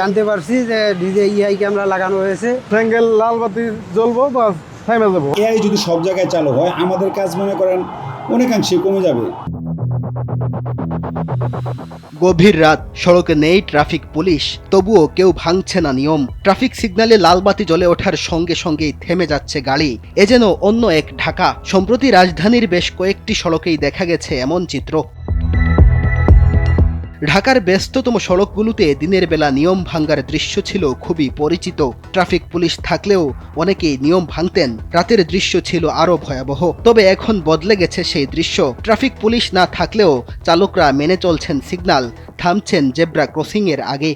জানতে পারছি যে ডিজে ইআই ক্যামেরা লাগানো হয়েছে। সিঙ্গেল লাল বাতি জ্বলবো বা থেমে যাবো। এআই যদি সব জায়গায় চালু হয় আমাদের কাজ মনে করেন অনেকাংশে কমে যাবে। গভীর রাত, সড়কে নেই ট্রাফিক পুলিশ, তবুও কেউ ভাঙছে না নিয়ম। ট্রাফিক সিগন্যালে লাল বাতি জ্বলে ওঠার সঙ্গে সঙ্গেই থেমে যাচ্ছে গাড়ি। এ যেন অন্য এক ঢাকা। সম্প্রতি রাজধানীর বেশ কয়েকটি সড়কেই দেখা গেছে এমন চিত্র। ঢাকার ব্যস্ততম সড়কগুলোতে দিনের বেলা নিয়ম ভাঙার দৃশ্য ছিল খুবই পরিচিত। ট্রাফিক পুলিশ থাকলেও অনেকেই নিয়ম ভাঙতেন। রাতের দৃশ্য ছিল আরও ভয়াবহ। তবে এখন বদলে গেছে সেই দৃশ্য। ট্রাফিক পুলিশ না থাকলেও চালকরা মেনে চলছেন সিগন্যাল, থামছেন জেব্রা ক্রসিংয়ের আগে।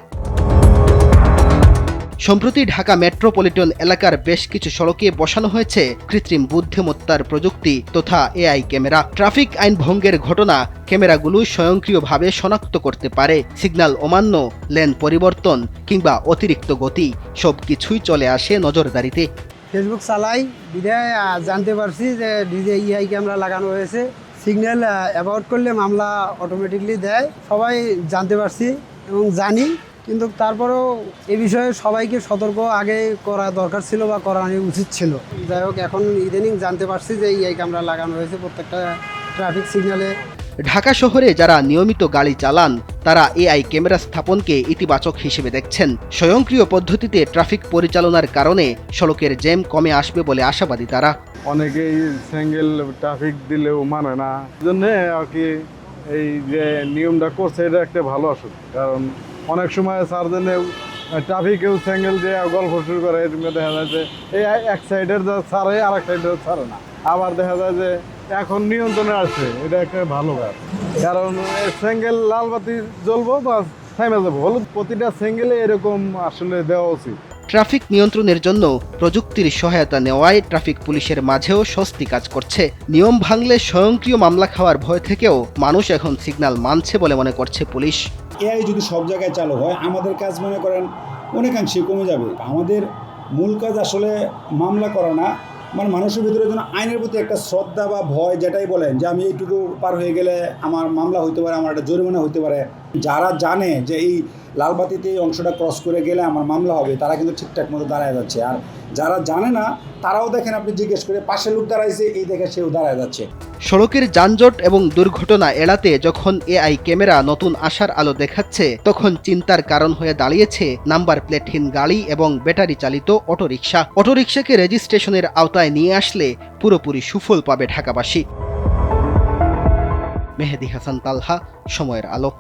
সম্প্রতি ঢাকা মেট্রোপলিটন এলাকার বেশ কিছু সড়কে বসানো হয়েছে কৃত্রিম বুদ্ধিমত্তার প্রযুক্তি তথা এআই ক্যামেরা। ট্রাফিক আইন ভঙ্গের ঘটনা ক্যামেরাগুলো স্বয়ংক্রিয়ভাবে শনাক্ত করতে পারে। সিগন্যাল অমান্য, লেন পরিবর্তন কিংবা অতিরিক্ত গতি সবকিছুই চলে আসে নজরদারিতে। ফেসবুক চালাই বিধায় জানতে পারছি যে ডিজে ইআই ক্যামেরা লাগানো হয়েছে। সিগন্যাল অ্যাভয়েড করলে মামলা অটোমেটিকলি দেয়। সবাই জানতে পারছি এবং জানি, কিন্তু তারপরেও এ বিষয়ে সবাইকে সতর্ক আগে করা দরকার ছিল বা করা উচিত ছিল। যাই হোক, এখন ইদানিং জানতে পারছি যে ইআই ক্যামেরা লাগানো হয়েছে প্রত্যেকটা ট্রাফিক সিগন্যালে। ঢাকা শহরে যারা নিয়মিত গাড়ি চালান তারা এআই ক্যামেরা স্থাপনকে ইতিবাচক হিসেবে দেখছেন। স্বয়ংক্রিয় পদ্ধতিতে ট্রাফিক পরিচালনার কারণে সড়কের জ্যাম কমে আসবে বলে আশাবাদী তারা। অনেকেই সিঙ্গেল ট্রাফিক দিলেও মানে না, জন্য আর কি এই যে নিয়মটা করছে এটা একটা ভালো আসুক। কারণ অনেক সময় সার্জেনেও ট্রাফিকেও সিঙ্গেল দিয়ে গল্প শুরু করে, দেখা যায় যে এই এক সাইডের যা ছাড়ে আর এক সাইডের ছাড়ে না। আবার দেখা যায় যে এখন নিয়ন্ত্রণে আসছে, এটা একটা ভালো কাজ। কারণ সিঙ্গেল লাল বাতি জ্বলবো বা থেমে যাবো, হলুদ প্রতিটা সিঙ্গেলে এরকম আসলে দেওয়া উচিত। ট্রাফিক নিয়ন্ত্রণের জন্য প্রযুক্তির সহায়তা নেওয়ায় ট্রাফিক পুলিশের মাঝেও স্বস্তি কাজ করছে। নিয়ম ভাঙলে স্বয়ংক্রিয় মামলা খাওয়ার ভয় থেকেও মানুষ এখন সিগন্যাল মানছে বলে মনে করছে পুলিশ। এআই যদি সব জায়গায় চালু হয় আমাদের কাজ মনে করেন অনেকাংশে কমে যাবে। আমাদের মূল কাজ আসলে মামলা করা না, মানে মানুষের ভিতরে যেন আইনের প্রতি একটা শ্রদ্ধা বা ভয়, যেটাই বলেন যে আমি এইটুকু পার হয়ে গেলে আমার মামলা হইতে পারে, আমার একটা জরিমানা হইতে পারে। যারা জানে যে এই লালবাতিতে এই অংশটা ক্রস করে গেলে আমার মামলা হবে, তারা কিন্তু ঠিকঠাক মতো দাঁড়ায় যাচ্ছে। আর যারা জানে না তারাও দেখেন, আপনি জিজ্ঞেস করে পাশে লোক দাঁড়াইছে এই দেখে সেও দাঁড়ায় যাচ্ছে। সড়কের যানজট এবং দুর্ঘটনা এড়াতে যখন এআই ক্যামেরা নতুন আশার আলো দেখাচ্ছে, তখন চিন্তার কারণ হয়ে দাঁড়িয়েছে নাম্বার প্লেটহীন গাড়ি এবং ব্যাটারি চালিত অটোরিকশা। অটোরিকশাকে রেজিস্ট্রেশনের আওতায় নিয়ে আসলে পুরোপুরি সুফল পাবে ঢাকাবাসী। মেহেদী হাসান তালহা, সময়ের আলো।